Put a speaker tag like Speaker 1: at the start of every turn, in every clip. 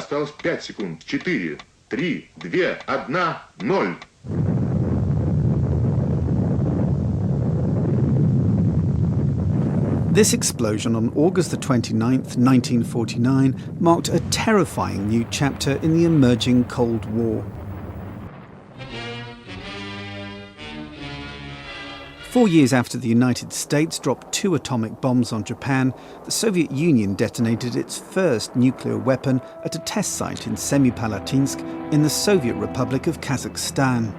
Speaker 1: Осталось 5 секунд. 4, 3, 2, 1, 0.
Speaker 2: This explosion on August the 29th, 1949 marked a terrifying new chapter in the emerging Cold War. 4 years after the United States dropped 2 atomic bombs on Japan, the Soviet Union detonated its first nuclear weapon at a test site in Semipalatinsk in the Soviet Republic of Kazakhstan.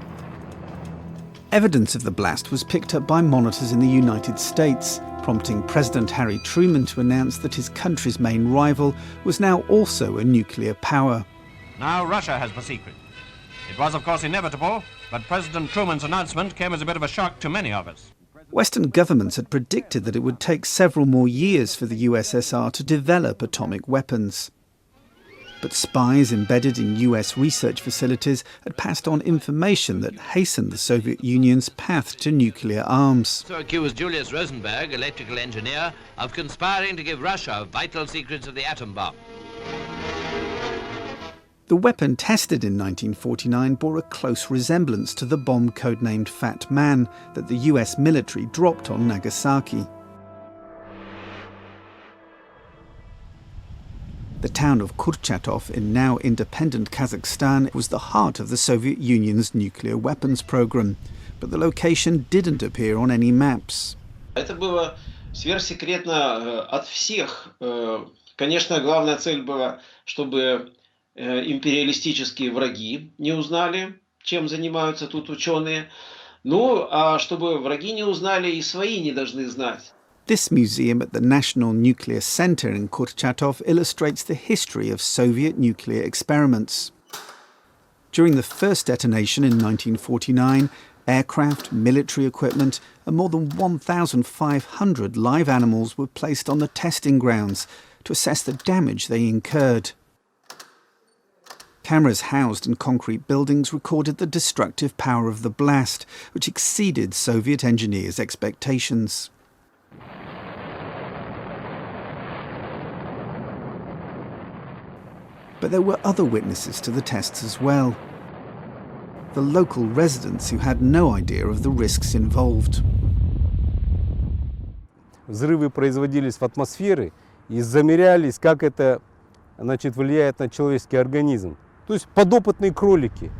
Speaker 2: Evidence of the blast was picked up by monitors in the United States, prompting President Harry Truman to announce that his country's main rival was now also a nuclear power.
Speaker 3: Now Russia has the secret. It was, of course, inevitable, but President Truman's announcement came as a bit of a shock to many of us.
Speaker 2: Western governments had predicted that it would take several more years for the USSR to develop atomic weapons. But spies embedded in US research facilities had passed on information that hastened the Soviet Union's path to nuclear arms.
Speaker 4: So accused Julius Rosenberg, electrical engineer, of conspiring to give Russia vital secrets of the atom bomb.
Speaker 2: The weapon tested in 1949 bore a close resemblance to the bomb codenamed Fat Man that the US military dropped on Nagasaki. The town of Kurchatov in now independent Kazakhstan was the heart of the Soviet Union's nuclear weapons program, but the location didn't appear on any maps.
Speaker 5: Это было сверхсекретно от всех. Конечно, главная цель была, чтобы империалистические враги не узнали, чем занимаются тут ученые. Ну, а чтобы враги не узнали, и свои не должны знать.
Speaker 2: This museum at the National Nuclear Center in Kurchatov illustrates the history of Soviet nuclear experiments. During the first detonation in 1949, aircraft, military equipment, and more than 1,500 live animals were placed on the testing grounds to assess the damage they incurred. Cameras housed in concrete buildings recorded the destructive power of the blast, which exceeded Soviet engineers' expectations. But there were other witnesses to the tests as well. The local residents who had no idea of the risks involved.
Speaker 6: Взрывы производились в атмосфере и замерялись, как это, влияет на человеческий организм. То есть подопытные кролики.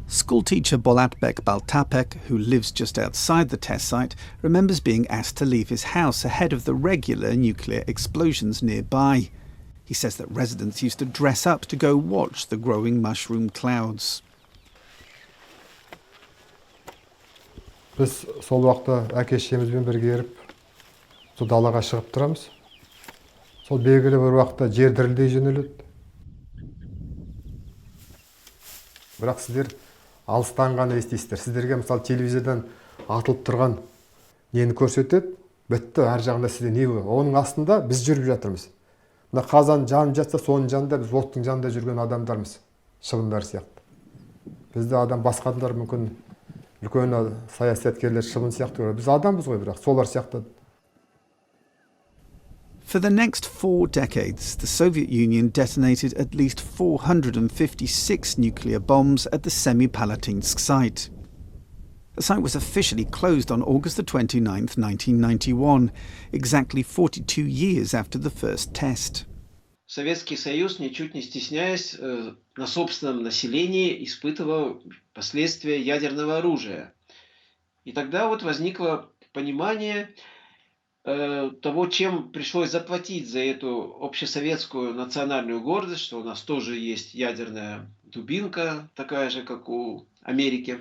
Speaker 2: Schoolteacher Bolatbek Baltapek, who lives just outside the test site, remembers being asked to leave his house ahead of the regular nuclear explosions nearby. He says that residents used to dress up to go watch the growing mushroom clouds.
Speaker 7: Biz сол вакытта әке-шешемізбен бірге еріп, сол далаға шығып тұрамыз. Сол белгілі бір уақытта жер дірілдей жөнеледі. Бірақ сіздер алыстан ғана естисіздер. Сіздерге мысалы телевизордан атылып тұрған нені көрсетеді, бітті, әр жағында сізде не бар. Оның астында біз жүріп жатырмыз. Мына қазан жанып жатса, соның жанында біз оттың жанында жүрген адамдармыз, шыбындар сияқты. Бізде адам басқа адамдар мүмкін үлкен саясаткерлер шыбын сияқты көреді. Біз адамбыз ғой, бірақ солар сияқты.
Speaker 2: For the next 4 decades, the Soviet Union detonated at least 456 nuclear bombs at the Semipalatinsk site. The site was officially closed on August 29, 1991, exactly 42 years after the first test.
Speaker 5: Советский Союз, ничуть не стесняясь, на собственном населении испытывал последствия ядерного оружия. И тогда вот возникло понимание того, чем пришлось заплатить за эту общесоветскую национальную гордость, что у нас тоже есть ядерная дубинка, такая же, как у Америки.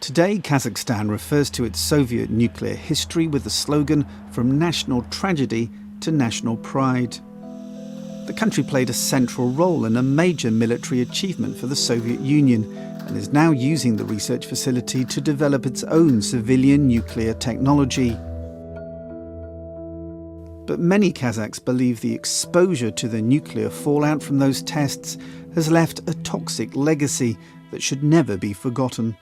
Speaker 2: Today, Kazakhstan refers to its Soviet nuclear history with the slogan "From national tragedy to national pride." The country played a central role in a major military achievement for the Soviet Union and is now using the research facility to develop its own civilian nuclear technology. But many Kazakhs believe the exposure to the nuclear fallout from those tests has left a toxic legacy that should never be forgotten.